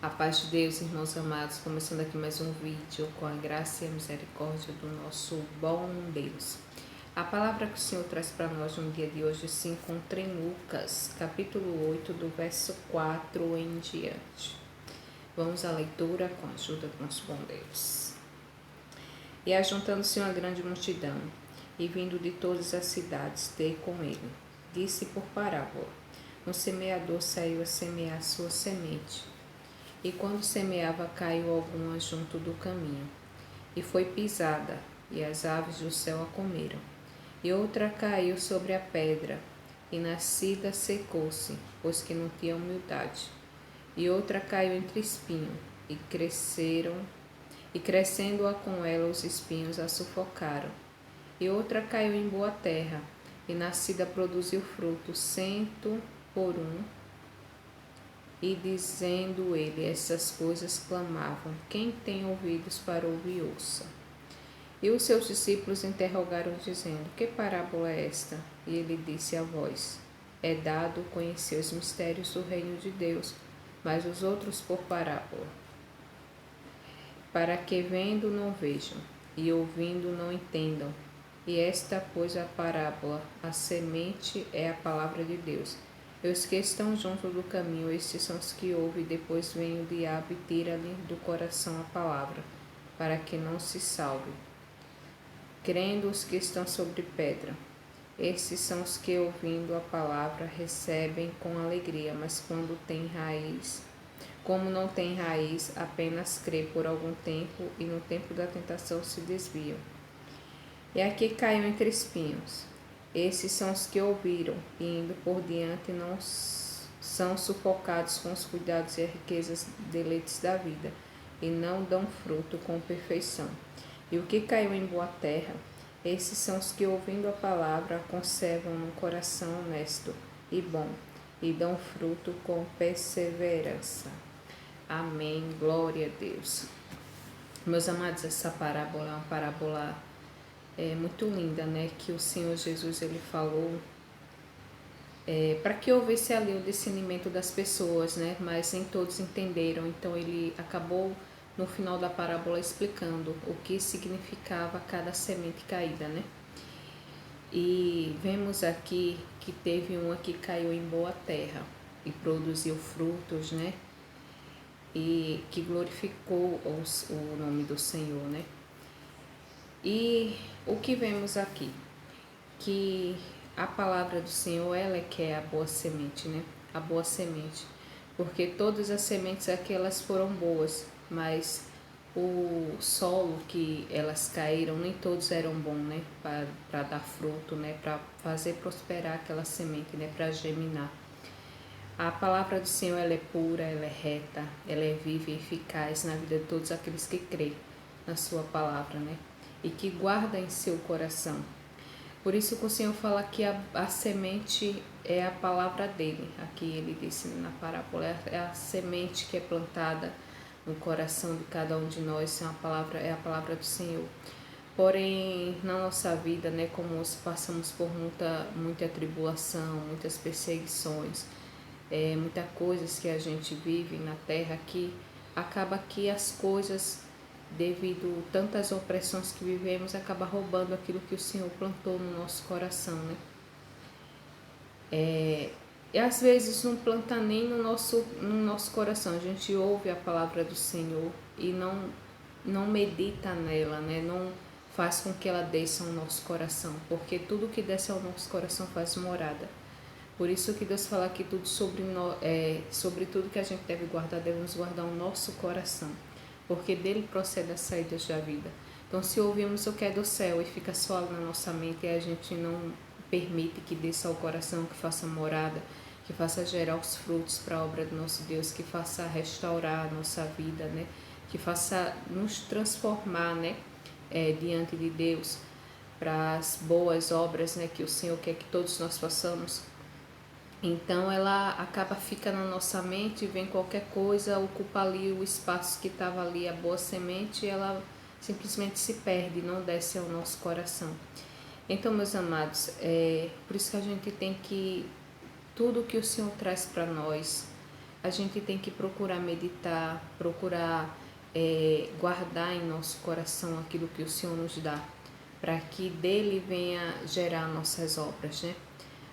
A paz de Deus, irmãos amados, começando aqui mais um vídeo com a graça e a misericórdia do nosso bom Deus. A palavra que o Senhor traz para nós no dia de hoje se encontra em Lucas, capítulo 8, do verso 4 em diante. Vamos à leitura com a ajuda do nosso bom Deus. E ajuntando-se uma grande multidão, e vindo de todas as cidades ter com ele, disse por parábola: um semeador saiu a semear sua semente. E quando semeava, caiu alguma junto do caminho, e foi pisada, e as aves do céu a comeram. E outra caiu sobre a pedra, e nascida secou-se, pois que não tinha humildade. E outra caiu entre espinhos, e crescendo-a com ela os espinhos a sufocaram. E outra caiu em boa terra, e nascida produziu fruto 100 por um. E dizendo ele essas coisas, clamavam: quem tem ouvidos para ouvir, ouça. E os seus discípulos interrogaram, dizendo: que parábola é esta? E ele disse a vós: é dado conhecer os mistérios do reino de Deus, mas os outros por parábola, para que vendo não vejam, e ouvindo não entendam. E esta, pois, a parábola, a semente é a palavra de Deus. E os que estão junto do caminho, estes são os que ouvem, e depois vem o diabo e tira-lhe do coração a palavra, para que não se salve. Crendo os que estão sobre pedra, estes são os que, ouvindo a palavra, recebem com alegria, mas como não tem raiz, apenas crê por algum tempo, e no tempo da tentação se desviam. E aqui caiu entre espinhos. Esses são os que ouviram, e indo por diante não são sufocados com os cuidados e as riquezas deleites da vida, e não dão fruto com perfeição. E o que caiu em boa terra, esses são os que, ouvindo a palavra, a conservam no coração honesto e bom, e dão fruto com perseverança. Amém. Glória a Deus. Meus amados, essa parábola é uma parábola muito linda, né? Que o Senhor Jesus ele falou para que houvesse ali o discernimento das pessoas, né? Mas nem todos entenderam. Então ele acabou no final da parábola explicando o que significava cada semente caída, né? E vemos aqui que teve uma que caiu em boa terra e produziu frutos, né? E que glorificou o nome do Senhor, né? E o que vemos aqui? Que a palavra do Senhor, ela é que é a boa semente, né? A boa semente. Porque todas as sementes aqui, elas foram boas, mas o solo que elas caíram, nem todos eram bons, né? Para dar fruto, né? Para fazer prosperar aquela semente, né? Para germinar. A palavra do Senhor, ela é pura, ela é reta, ela é viva e eficaz na vida de todos aqueles que creem na sua palavra, né? E que guarda em seu coração. Por isso que o Senhor fala que a semente é a palavra dele. Aqui ele disse na parábola, é a semente que é plantada no coração de cada um de nós, é a palavra do Senhor. Porém, na nossa vida, né, como passamos por muita tribulação, muitas perseguições, muitas coisas que a gente vive na terra aqui, acaba que as coisas, devido a tantas opressões que vivemos, acaba roubando aquilo que o Senhor plantou no nosso coração, né? E às vezes não planta nem no nosso coração. A gente ouve a palavra do Senhor e não medita nela, né? Não faz com que ela desça ao nosso coração, porque tudo que desce ao nosso coração faz morada. Por isso que Deus fala aqui tudo sobre tudo que a gente deve guardar, devemos guardar o nosso coração, porque dele procede as saídas da vida. Então, se ouvimos o que é do céu e fica só na nossa mente, e a gente não permite que desça ao coração, que faça morada, que faça gerar os frutos para a obra do nosso Deus, que faça restaurar a nossa vida, né? Que faça nos transformar, né? Diante de Deus, para as boas obras, né? Que o Senhor quer que todos nós façamos. Então ela acaba ficando na nossa mente, vem qualquer coisa, ocupa ali o espaço que estava ali, a boa semente, e ela simplesmente se perde, não desce ao nosso coração. Então, meus amados, por isso que a gente tem que, tudo que o Senhor traz para nós, a gente tem que procurar meditar, procurar guardar em nosso coração aquilo que o Senhor nos dá, para que dele venha gerar nossas obras, né?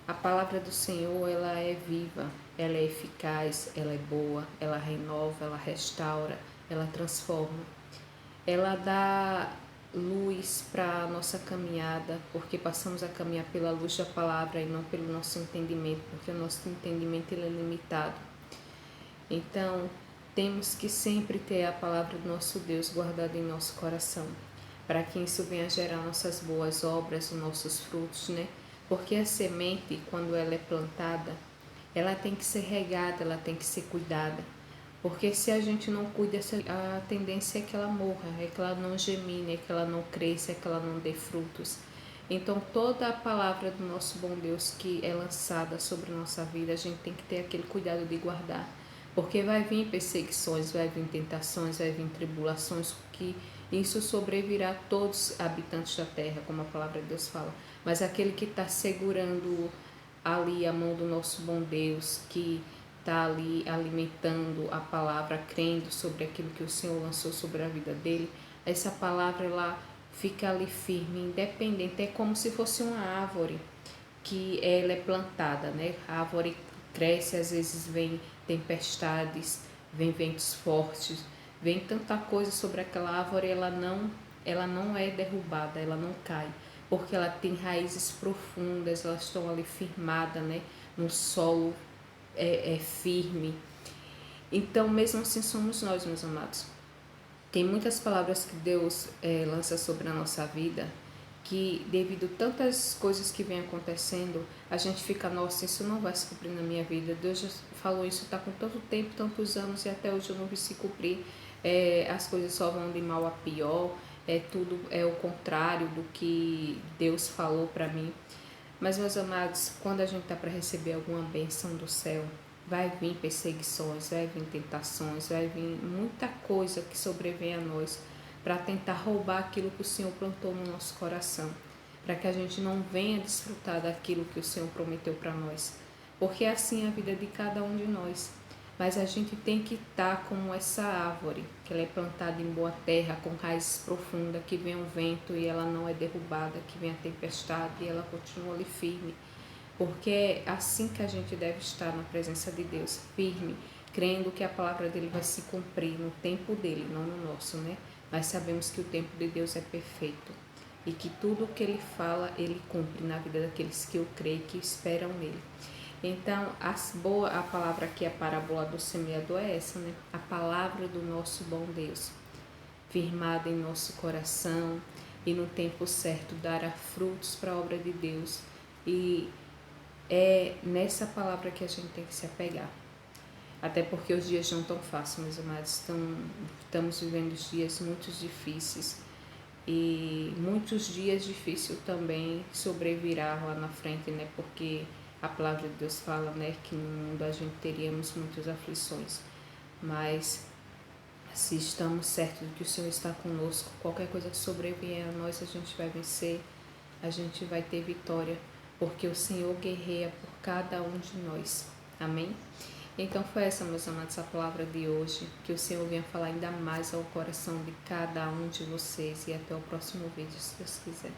A palavra do Senhor, ela é viva, ela é eficaz, ela é boa, ela renova, ela restaura, ela transforma. Ela dá luz para a nossa caminhada, porque passamos a caminhar pela luz da palavra e não pelo nosso entendimento, porque o nosso entendimento ele é limitado. Então, temos que sempre ter a palavra do nosso Deus guardada em nosso coração, para que isso venha gerar nossas boas obras, os nossos frutos, né? Porque a semente, quando ela é plantada, ela tem que ser regada, ela tem que ser cuidada. Porque se a gente não cuida, a tendência é que ela morra, é que ela não gemine, é que ela não cresça, é que ela não dê frutos. Então, toda a palavra do nosso bom Deus que é lançada sobre a nossa vida, a gente tem que ter aquele cuidado de guardar. Porque vai vir perseguições, vai vir tentações, vai vir tribulações, que isso sobrevirá a todos os habitantes da terra, como a palavra de Deus fala. Mas aquele que está segurando ali a mão do nosso bom Deus, que está ali alimentando a palavra, crendo sobre aquilo que o Senhor lançou sobre a vida dele, essa palavra ela fica ali firme, independente, é como se fosse uma árvore que ela é plantada, né? A árvore cresce, às vezes vem tempestades, vem ventos fortes, vem tanta coisa sobre aquela árvore, ela não é derrubada, ela não cai, porque ela tem raízes profundas, elas estão ali firmadas, né? No solo firme. Então, mesmo assim somos nós, meus amados. Tem muitas palavras que Deus lança sobre a nossa vida que, devido a tantas coisas que vem acontecendo, a gente fica, nossa, isso não vai se cumprir na minha vida. Deus já falou isso, está com tanto tempo, tantos anos, e até hoje eu não vi se cumprir. As coisas só vão de mal a pior, tudo é o contrário do que Deus falou para mim. Mas, meus amados, quando a gente está para receber alguma bênção do céu, vai vir perseguições, vai vir tentações, vai vir muita coisa que sobrevém a nós para tentar roubar aquilo que o Senhor plantou no nosso coração, para que a gente não venha desfrutar daquilo que o Senhor prometeu para nós. Porque é assim a vida de cada um de nós. Mas a gente tem que estar como essa árvore, que ela é plantada em boa terra, com raízes profundas, que vem o vento e ela não é derrubada, que vem a tempestade e ela continua ali firme. Porque é assim que a gente deve estar na presença de Deus, firme, crendo que a palavra dele vai se cumprir no tempo dele, não no nosso, né? Mas sabemos que o tempo de Deus é perfeito e que tudo o que ele fala, ele cumpre na vida daqueles que o creem e que esperam nele. Então, a palavra aqui, a parábola do semeador é essa, né? A palavra do nosso bom Deus, firmada em nosso coração e no tempo certo dará frutos para a obra de Deus. E é nessa palavra que a gente tem que se apegar. Até porque os dias não estão fáceis, meus amados. Estamos vivendo dias muito difíceis. E muitos dias difíceis também sobrevirá lá na frente, né? Porque a palavra de Deus fala, né, que no mundo a gente teríamos muitas aflições. Mas se estamos certos de que o Senhor está conosco, qualquer coisa que sobrevier a nós, a gente vai vencer, a gente vai ter vitória, porque o Senhor guerreia por cada um de nós. Amém? Então foi essa, meus amados, a palavra de hoje. Que o Senhor venha falar ainda mais ao coração de cada um de vocês. E até o próximo vídeo, se Deus quiser.